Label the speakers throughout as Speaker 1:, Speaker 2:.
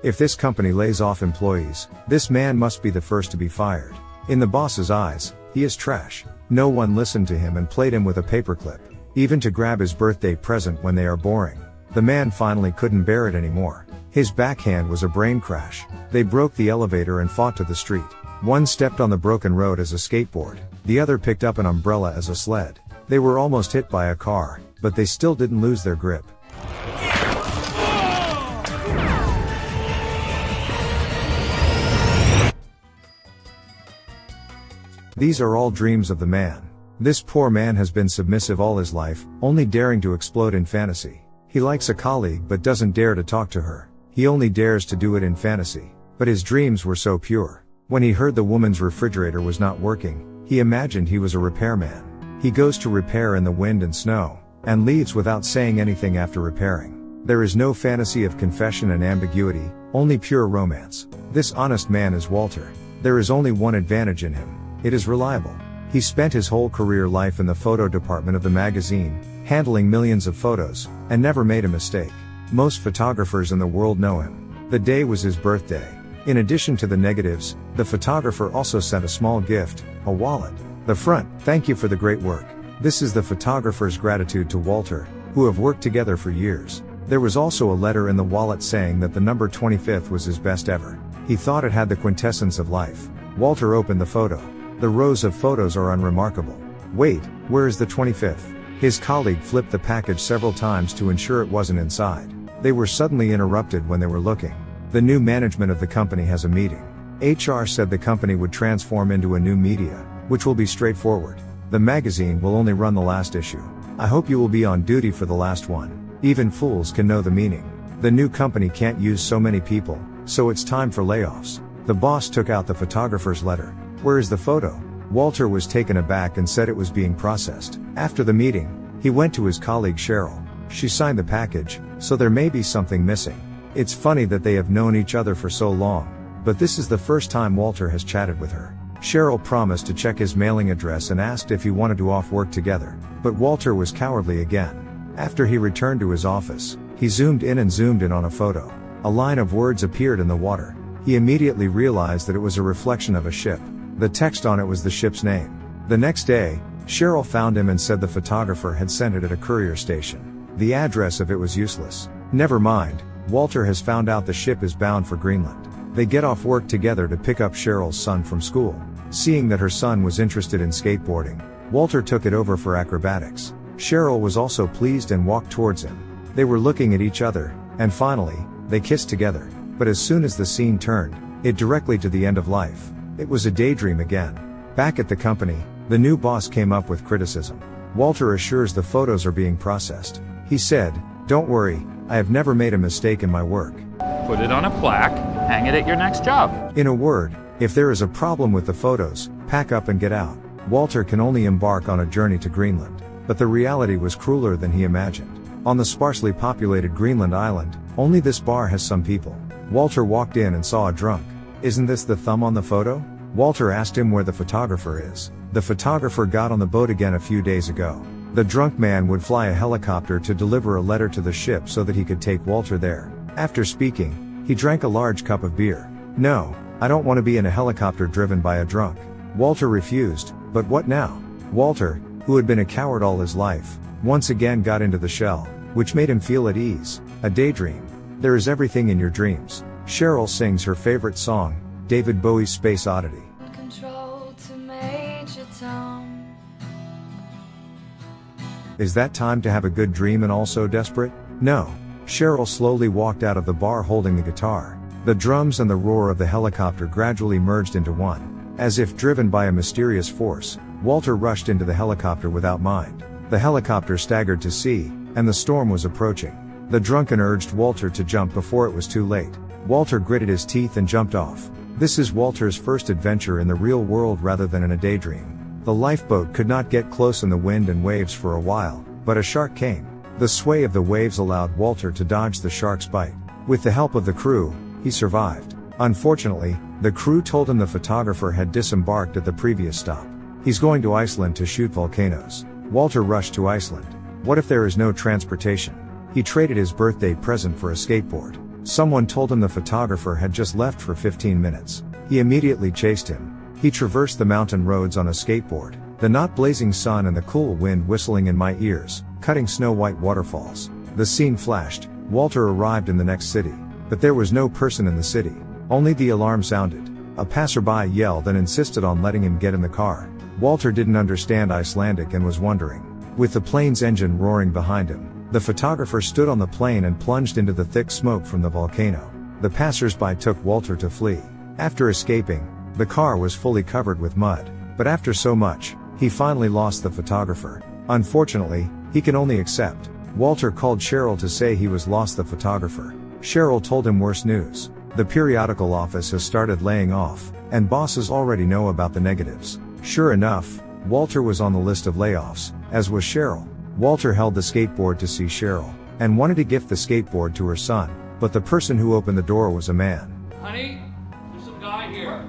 Speaker 1: If this company lays off employees, this man must be the first to be fired. In the boss's eyes, he is trash. No one listened to him and played him with a paperclip, even to grab his birthday present when they are boring. The man finally couldn't bear it anymore. His backhand was a brain crash. They broke the elevator and fought to the street. One stepped on the broken road as a skateboard. The other picked up an umbrella as a sled. They were almost hit by a car, but they still didn't lose their grip. These are all dreams of the man. This poor man has been submissive all his life, only daring to explode in fantasy. He likes a colleague but doesn't dare to talk to her. He only dares to do it in fantasy. But his dreams were so pure. When he heard the woman's refrigerator was not working, he imagined he was a repairman. He goes to repair in the wind and snow, and leaves without saying anything after repairing. There is no fantasy of confession and ambiguity, only pure romance. This honest man is Walter. There is only one advantage in him. It is reliable. He spent his whole career life in the photo department of the magazine, handling millions of photos, and never made a mistake. Most photographers in the world know him. The day was his birthday. In addition to the negatives, the photographer also sent a small gift, a wallet. The front, "Thank you for the great work." This is the photographer's gratitude to Walter, who have worked together for years. There was also a letter in the wallet saying that the number 25th was his best ever. He thought it had the quintessence of life. Walter opened the photo. The rows of photos are unremarkable. Wait, where is the 25th? His colleague flipped the package several times to ensure it wasn't inside. They were suddenly interrupted when they were looking. The new management of the company has a meeting. HR said the company would transform into a new media, which will be straightforward. The magazine will only run the last issue. I hope you will be on duty for the last one. Even fools can know the meaning. The new company can't use so many people, so it's time for layoffs. The boss took out the photographer's letter. Where is the photo? Walter was taken aback and said it was being processed. After the meeting, he went to his colleague Cheryl. She signed the package, so there may be something missing. It's funny that they have known each other for so long, but this is the first time Walter has chatted with her. Cheryl promised to check his mailing address and asked if he wanted to off work together, but Walter was cowardly again. After he returned to his office, he zoomed in on a photo. A line of words appeared in the water. He immediately realized that it was a reflection of a ship. The text on it was the ship's name. The next day, Cheryl found him and said the photographer had sent it at a courier station. The address of it was useless. Never mind, Walter has found out the ship is bound for Greenland. They get off work together to pick up Cheryl's son from school. Seeing that her son was interested in skateboarding, Walter took it over for acrobatics. Cheryl was also pleased and walked towards him. They were looking at each other, and finally, they kissed together. But as soon as the scene turned, it directly to the end of life. It was a daydream again. Back at the company, the new boss came up with criticism. Walter assures the photos are being processed. He said, "Don't worry, I have never made a mistake in my work."
Speaker 2: Put it on a plaque, hang it at your next job.
Speaker 1: In a word, if there is a problem with the photos, pack up and get out. Walter can only embark on a journey to Greenland. But the reality was crueler than he imagined. On the sparsely populated Greenland island, only this bar has some people. Walter walked in and saw a drunk. "Isn't this the thumb on the photo?" Walter asked him where the photographer is. The photographer got on the boat again a few days ago. The drunk man would fly a helicopter to deliver a letter to the ship so that he could take Walter there. After speaking, he drank a large cup of beer. "No, I don't want to be in a helicopter driven by a drunk." Walter refused, but what now? Walter, who had been a coward all his life, once again got into the shell, which made him feel at ease. A daydream. There is everything in your dreams. Cheryl sings her favorite song, David Bowie's Space Oddity.
Speaker 3: Control to Major Tom.
Speaker 1: Is that time to have a good dream and also desperate? No. Cheryl slowly walked out of the bar holding the guitar. The drums and the roar of the helicopter gradually merged into one. As if driven by a mysterious force, Walter rushed into the helicopter without mind. The helicopter staggered to sea, and the storm was approaching. The drunken urged Walter to jump before it was too late. Walter gritted his teeth and jumped off. This is Walter's first adventure in the real world rather than in a daydream. The lifeboat could not get close in the wind and waves for a while, but a shark came. The sway of the waves allowed Walter to dodge the shark's bite. With the help of the crew, he survived. Unfortunately, the crew told him the photographer had disembarked at the previous stop. He's going to Iceland to shoot volcanoes. Walter rushed to Iceland. What if there is no transportation? He traded his birthday present for a skateboard. Someone told him the photographer had just left for 15 minutes. He immediately chased him. He traversed the mountain roads on a skateboard, the not blazing sun and the cool wind whistling in my ears, cutting snow-white waterfalls. The scene flashed. Walter arrived in the next city. But there was no person in the city. Only the alarm sounded. A passerby yelled and insisted on letting him get in the car. Walter didn't understand Icelandic and was wondering. With the plane's engine roaring behind him, the photographer stood on the plane and plunged into the thick smoke from the volcano. The passers-by took Walter to flee. After escaping, the car was fully covered with mud. But after so much, he finally lost the photographer. Unfortunately, he can only accept. Walter called Cheryl to say he was lost the photographer. Cheryl told him worse news. The periodical office has started laying off, and bosses already know about the negatives. Sure enough, Walter was on the list of layoffs, as was Cheryl. Walter held the skateboard to see Cheryl, and wanted to gift the skateboard to her son, but the person who opened the door was a man.
Speaker 4: Honey, there's a guy here.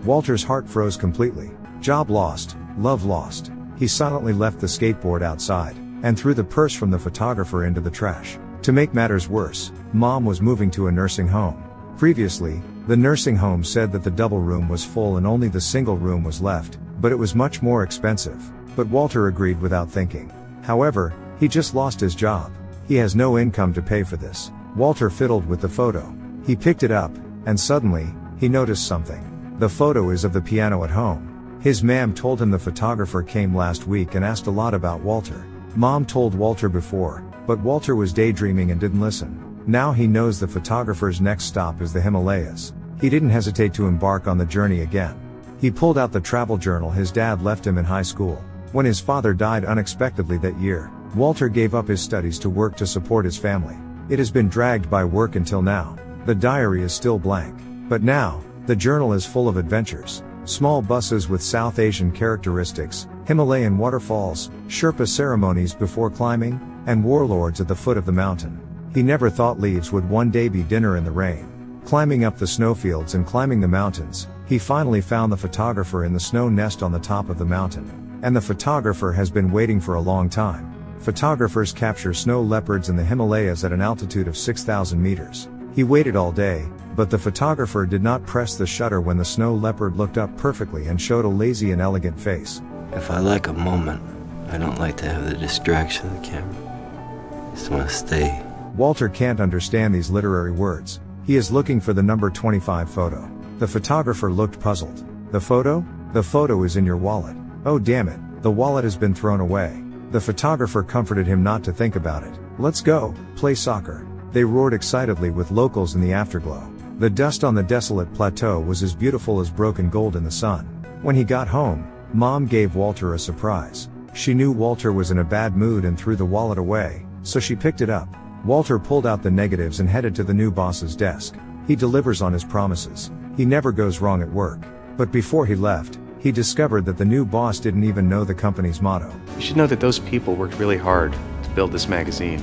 Speaker 1: Walter's heart froze completely. Job lost, love lost. He silently left the skateboard outside, and threw the purse from the photographer into the trash. To make matters worse, Mom was moving to a nursing home. Previously, the nursing home said that the double room was full and only the single room was left, but it was much more expensive. But Walter agreed without thinking. However, he just lost his job. He has no income to pay for this. Walter fiddled with the photo. He picked it up, and suddenly, he noticed something. The photo is of the piano at home. His mom told him the photographer came last week and asked a lot about Walter. Mom told Walter before, but Walter was daydreaming and didn't listen. Now he knows the photographer's next stop is the Himalayas. He didn't hesitate to embark on the journey again. He pulled out the travel journal his dad left him in high school. When his father died unexpectedly that year, Walter gave up his studies to work to support his family. It has been dragged by work until now. The diary is still blank. But now, the journal is full of adventures. Small buses with South Asian characteristics, Himalayan waterfalls, Sherpa ceremonies before climbing, and warlords at the foot of the mountain. He never thought leaves would one day be dinner in the rain. Climbing up the snowfields and climbing the mountains, he finally found the photographer in the snow nest on the top of the mountain. And the photographer has been waiting for a long time. Photographers capture snow leopards in the Himalayas at an altitude of 6,000 meters. He waited all day, but the photographer did not press the shutter when the snow leopard looked up perfectly and showed a lazy and elegant face.
Speaker 5: If I like a moment, I don't like to have the distraction of the camera. I just want to stay.
Speaker 1: Walter can't understand these literary words. He is looking for the number 25 photo. The photographer looked puzzled. The photo? The photo is in your wallet. Oh damn it, the wallet has been thrown away. The photographer comforted him not to think about it. Let's go, play soccer. They roared excitedly with locals in the afterglow. The dust on the desolate plateau was as beautiful as broken gold in the sun. When he got home, Mom gave Walter a surprise. She knew Walter was in a bad mood and threw the wallet away, so she picked it up. Walter pulled out the negatives and headed to the new boss's desk. He delivers on his promises. He never goes wrong at work. But before he left, he discovered that the new boss didn't even know the company's motto.
Speaker 6: You should know that those people worked really hard to build this magazine.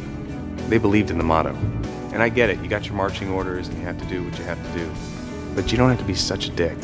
Speaker 6: They believed in the motto. And I get it, you got your marching orders and you have to do what you have to do. But you don't have to be such a dick.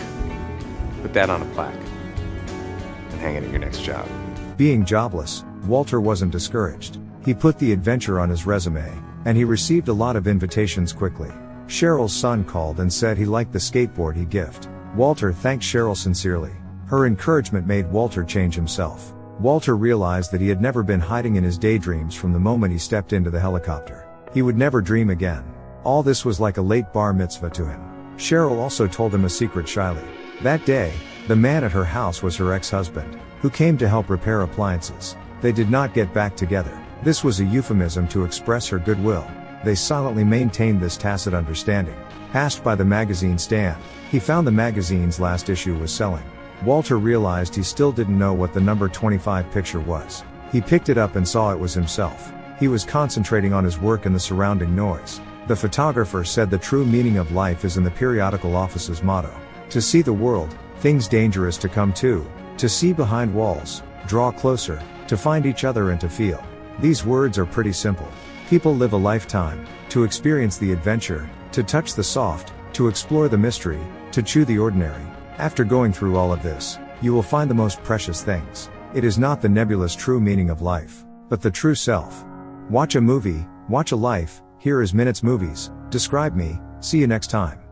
Speaker 6: Put that on a plaque and hang it at your next job.
Speaker 1: Being jobless, Walter wasn't discouraged. He put the adventure on his resume, and he received a lot of invitations quickly. Cheryl's son called and said he liked the skateboard he gifted. Walter thanked Cheryl sincerely. Her encouragement made Walter change himself. Walter realized that he had never been hiding in his daydreams from the moment he stepped into the helicopter. He would never dream again. All this was like a late bar mitzvah to him. Cheryl also told him a secret shyly. That day, the man at her house was her ex-husband, who came to help repair appliances. They did not get back together. This was a euphemism to express her goodwill. They silently maintained this tacit understanding. Passed by the magazine stand, he found the magazine's last issue was selling. Walter realized he still didn't know what the number 25 picture was. He picked it up and saw it was himself. He was concentrating on his work and the surrounding noise. The photographer said the true meaning of life is in the periodical office's motto. To see the world, things dangerous to come to see behind walls, draw closer, to find each other and to feel. These words are pretty simple. People live a lifetime, to experience the adventure, to touch the soft, to explore the mystery, to chew the ordinary. After going through all of this, you will find the most precious things. It is not the nebulous true meaning of life, but the true self. Watch a movie, watch a life, Here is Minutes Movies. Describe me. See you next time.